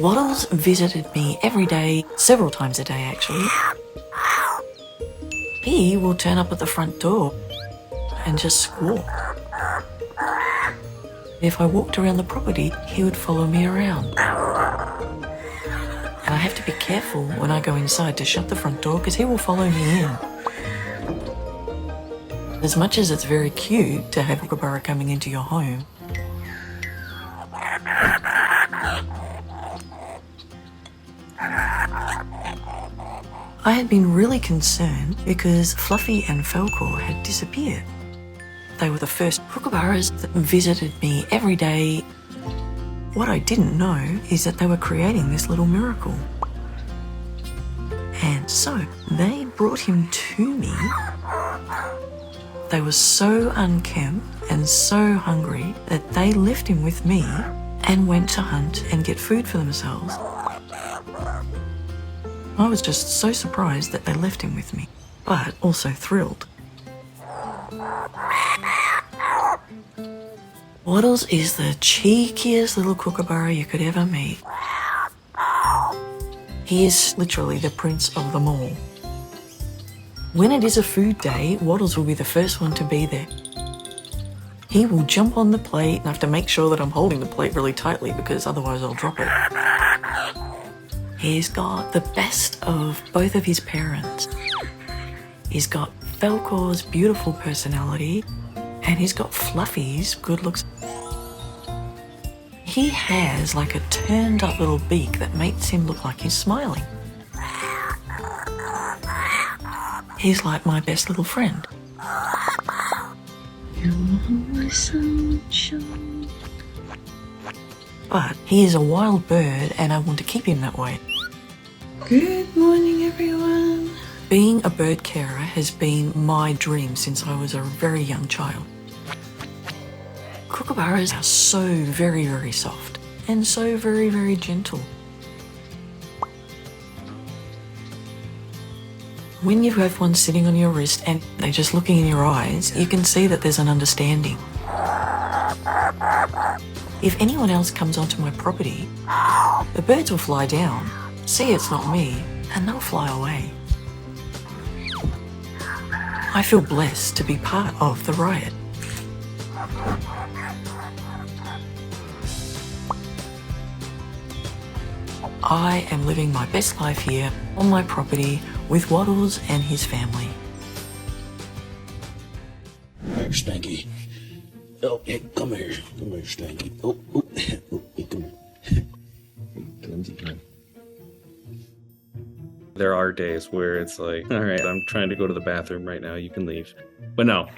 Waddles visited me every day, several times a day actually. He will turn up at the front door and just squawk. If I walked around the property, he would follow me around. And I have to be careful when I go inside to shut the front door because he will follow me in. As much as it's very cute to have Kookaburra coming into your home, I had been really concerned because Fluffy and Falcor had disappeared. They were the first Kookaburras that visited me every day. What I didn't know is that they were creating this little miracle. And so they brought him to me. They were so unkempt and so hungry that they left him with me and went to hunt and get food for themselves. I was just so surprised that they left him with me, but also thrilled. Waddles is the cheekiest little Kookaburra you could ever meet. He is literally the prince of them all. When it is a food day, Waddles will be the first one to be there. He will jump on the plate, and I have to make sure that I'm holding the plate really tightly because otherwise I'll drop it. He's got the best of both of his parents. He's got Falcor's beautiful personality, and he's got Fluffy's good looks. He has like a turned up little beak that makes him look like he's smiling. He's like my best little friend. You're my sunshine. But he is a wild bird and I want to keep him that way. Good morning, everyone. Being a bird carer has been my dream since I was a very young child. Kookaburras are so very, very soft and so very, very gentle. When you have one sitting on your wrist and they're just looking in your eyes, you can see that there's an understanding. If anyone else comes onto my property, the birds will fly down, see it's not me, and they'll fly away. I feel blessed to be part of the riot. I am living my best life here on my property with Waddles and his family. Come here, Stanky. Oh, hey, come here. Come here, Stanky. Oh, hey, come here. Clumsy, come. There are days where it's like, all right, I'm trying to go to the bathroom right now. You can leave. But no.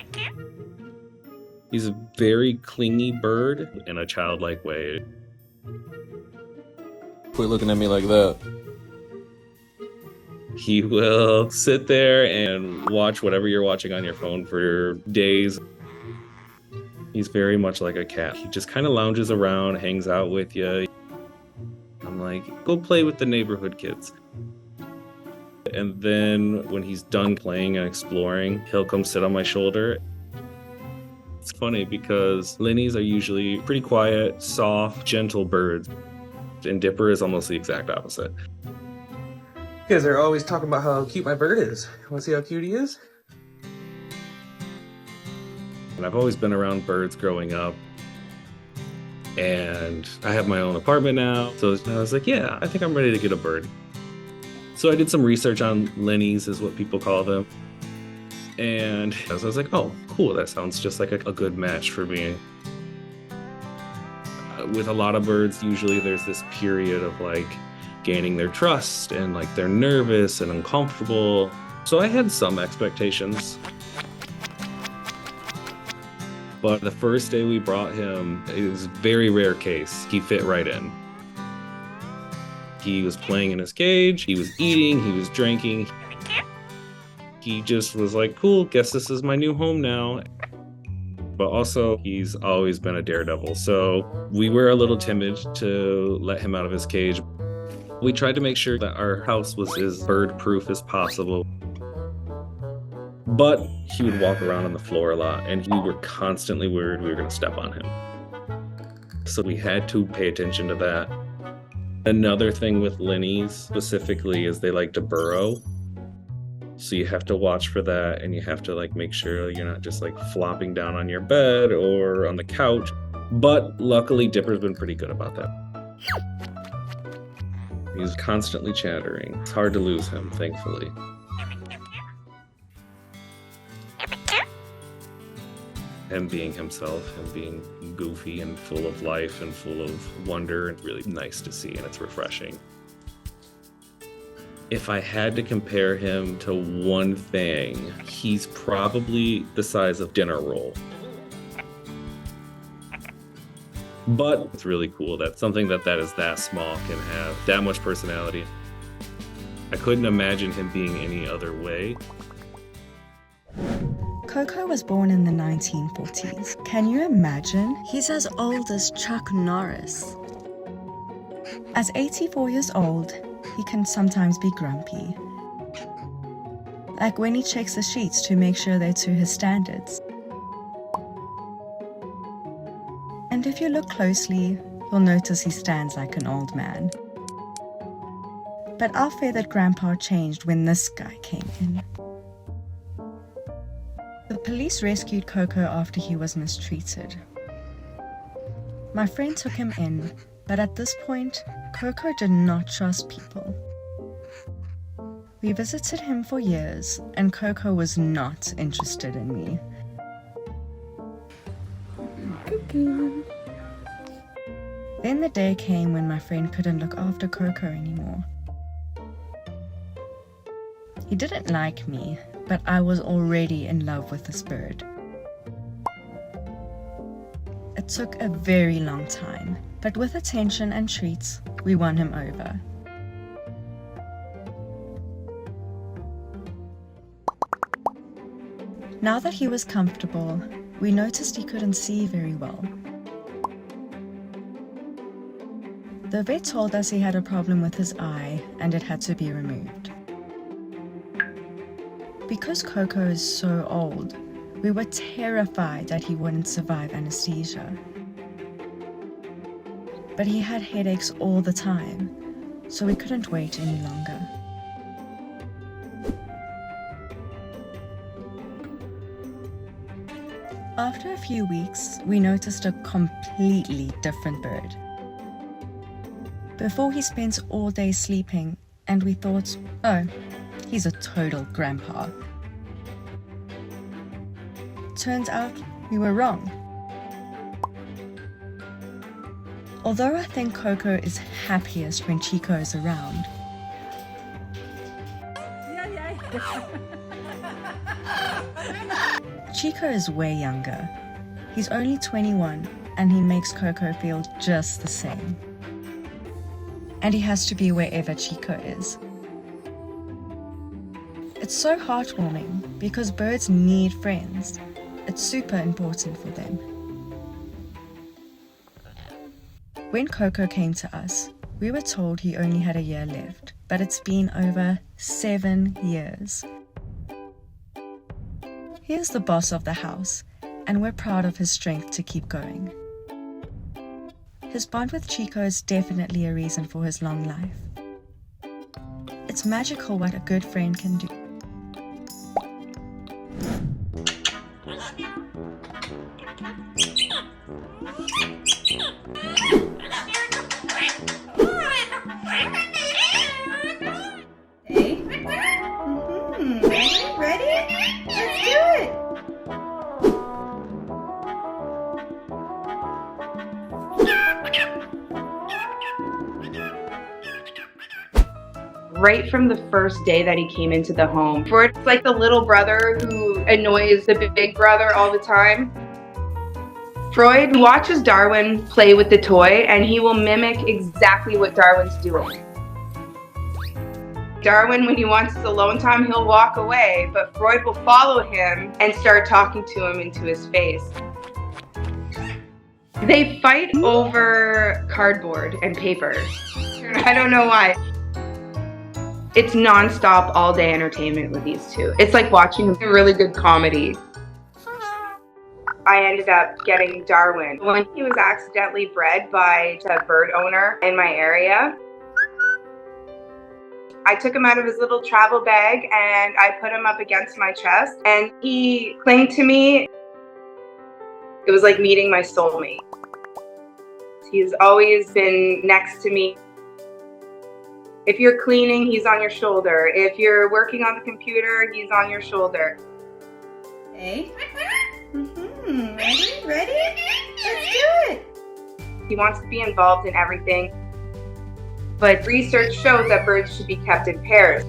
He's a very clingy bird in a childlike way. Quit looking at me like that. He will sit there and watch whatever you're watching on your phone for days. He's very much like a cat. He just kind of lounges around, hangs out with you. I'm like, go play with the neighborhood kids. And then when he's done playing and exploring, he'll come sit on my shoulder. It's funny because Linnies are usually pretty quiet, soft, gentle birds. And Dipper is almost the exact opposite. Because they're always talking about how cute my bird is. Want to see how cute he is? And I've always been around birds growing up. And I have my own apartment now. So I was like, yeah, I think I'm ready to get a bird. So I did some research on Linnies, is what people call them. And I was like, oh, cool, that sounds just like a good match for me. With a lot of birds, usually there's this period of like gaining their trust and like they're nervous and uncomfortable. So I had some expectations. But the first day we brought him, it was a very rare case. He fit right in. He was playing in his cage, he was eating, he was drinking. He just was like, cool, guess this is my new home now. But also, he's always been a daredevil. So we were a little timid to let him out of his cage. We tried to make sure that our house was as bird-proof as possible. But he would walk around on the floor a lot, and we were constantly worried we were going to step on him. So we had to pay attention to that. Another thing with Linnies specifically is they like to burrow. So you have to watch for that, and you have to like make sure you're not just like flopping down on your bed or on the couch. But luckily Dipper's been pretty good about that. He's constantly chattering. It's hard to lose him, thankfully. Him being himself, him being goofy and full of life and full of wonder, and really nice to see, and it's refreshing. If I had to compare him to one thing, he's probably the size of dinner roll. But it's really cool that something that is that small can have that much personality. I couldn't imagine him being any other way. Koko was born in the 1940s. Can you imagine? He's as old as Chuck Norris. At 84 years old, he can sometimes be grumpy. Like when he checks the sheets to make sure they're to his standards. And if you look closely, you'll notice he stands like an old man. But our feathered grandpa changed when this guy came in. The police rescued Koko after he was mistreated. My friend took him in, but at this point, Koko did not trust people. We visited him for years, and Koko was not interested in me. Cuckoo. Then the day came when my friend couldn't look after Koko anymore. He didn't like me, but I was already in love with this bird. It took a very long time, but with attention and treats, we won him over. Now that he was comfortable, we noticed he couldn't see very well. The vet told us he had a problem with his eye and it had to be removed. Because Koko is so old, we were terrified that he wouldn't survive anesthesia. But he had headaches all the time, so we couldn't wait any longer. After a few weeks, we noticed a completely different bird. Before he spent all day sleeping, and we thought, oh, he's a total grandpa. Turns out we were wrong. Although I think Koko is happiest when Chico is around. Chico is way younger. He's only 21 and he makes Koko feel just the same. And he has to be wherever Chico is. It's so heartwarming because birds need friends. It's super important for them. When Koko came to us, we were told he only had a year left, but it's been over 7 years. He is the boss of the house, and we're proud of his strength to keep going. His bond with Chico is definitely a reason for his long life. It's magical what a good friend can do. Right from the first day that he came into the home. Freud's like the little brother who annoys the big brother all the time. Freud watches Darwin play with the toy and he will mimic exactly what Darwin's doing. Darwin, when he wants his alone time, he'll walk away, but Freud will follow him and start talking to him into his face. They fight over cardboard and paper. I don't know why. It's non-stop, all-day entertainment with these two. It's like watching a really good comedy. I ended up getting Darwin when he was accidentally bred by the bird owner in my area. I took him out of his little travel bag and I put him up against my chest, and he clung to me. It was like meeting my soulmate. He's always been next to me. If you're cleaning, he's on your shoulder. If you're working on the computer, he's on your shoulder. Okay. Ready? Let's do it. He wants to be involved in everything. But research shows that birds should be kept in pairs.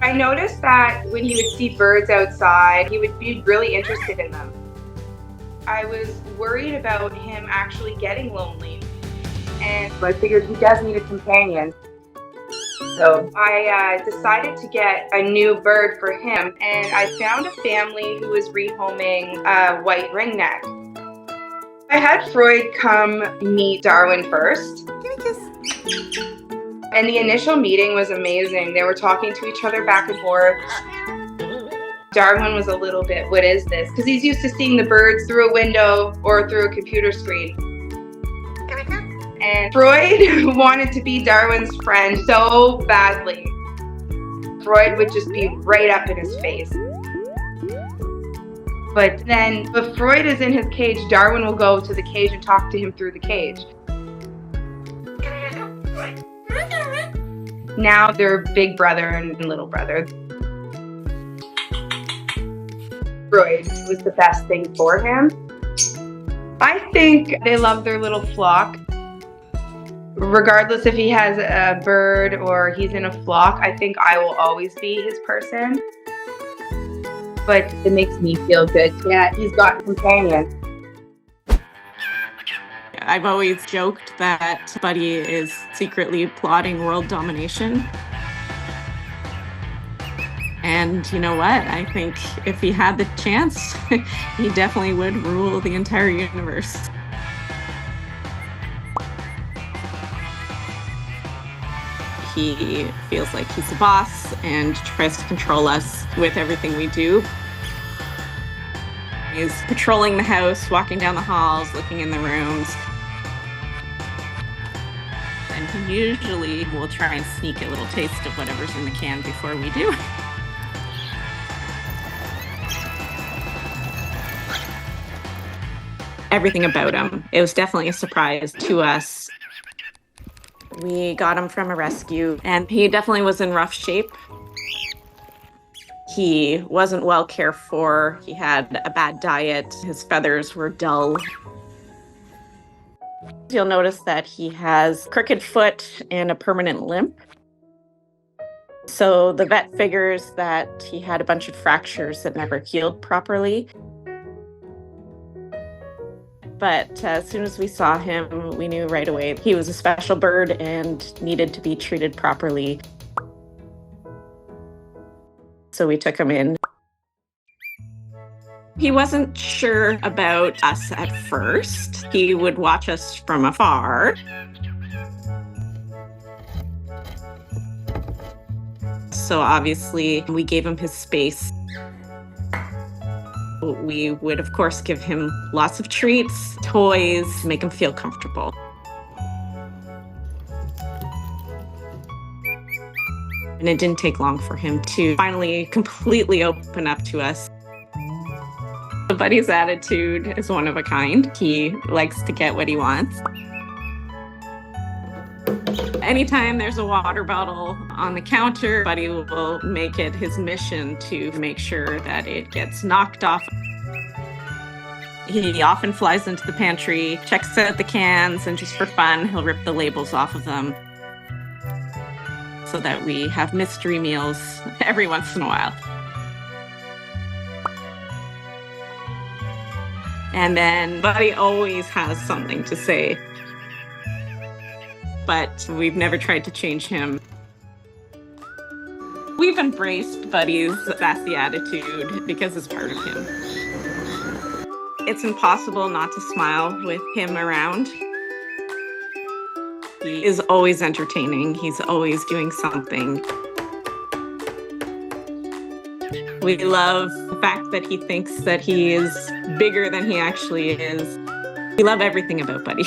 I noticed that when he would see birds outside, he would be really interested in them. I was worried about him actually getting lonely, and I figured he does need a companion. So I decided to get a new bird for him, and I found a family who was rehoming a white ringneck. I had Freud come meet Darwin first. Give me a kiss. And the initial meeting was amazing. They were talking to each other back and forth. Darwin was a little bit, what is this? Because he's used to seeing the birds through a window or through a computer screen. And Freud wanted to be Darwin's friend so badly. Freud would just be right up in his face. But then, if Freud is in his cage, Darwin will go to the cage and talk to him through the cage. Now they're big brother and little brother. Freud was the best thing for him. I think they love their little flock. Regardless if he has a bird or he's in a flock, I think I will always be his person. But it makes me feel good. Yeah, he's got a companion. I've always joked that Buddy is secretly plotting world domination. And you know what? I think if he had the chance, he definitely would rule the entire universe. He feels like he's the boss and tries to control us with everything we do. He's patrolling the house, walking down the halls, looking in the rooms. And he usually will try and sneak a little taste of whatever's in the can before we do. Everything about him, it was definitely a surprise to us. We got him from a rescue, and he definitely was in rough shape. He wasn't well cared for. He had a bad diet. His feathers were dull. You'll notice that he has crooked foot and a permanent limp. So the vet figures that he had a bunch of fractures that never healed properly. But as soon as we saw him, we knew right away he was a special bird and needed to be treated properly. So we took him in. He wasn't sure about us at first. He would watch us from afar. So obviously, we gave him his space. We would, of course, give him lots of treats, toys, make him feel comfortable. And it didn't take long for him to finally completely open up to us. Buddy's attitude is one of a kind. He likes to get what he wants. Anytime there's a water bottle on the counter, Buddy will make it his mission to make sure that it gets knocked off. He often flies into the pantry, checks out the cans, and just for fun, he'll rip the labels off of them so that we have mystery meals every once in a while. And then Buddy always has something to say. But we've never tried to change him. We've embraced Buddy's sassy attitude because it's part of him. It's impossible not to smile with him around. He is always entertaining. He's always doing something. We love the fact that he thinks that he is bigger than he actually is. We love everything about Buddy.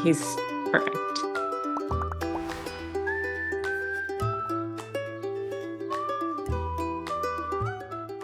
He's perfect.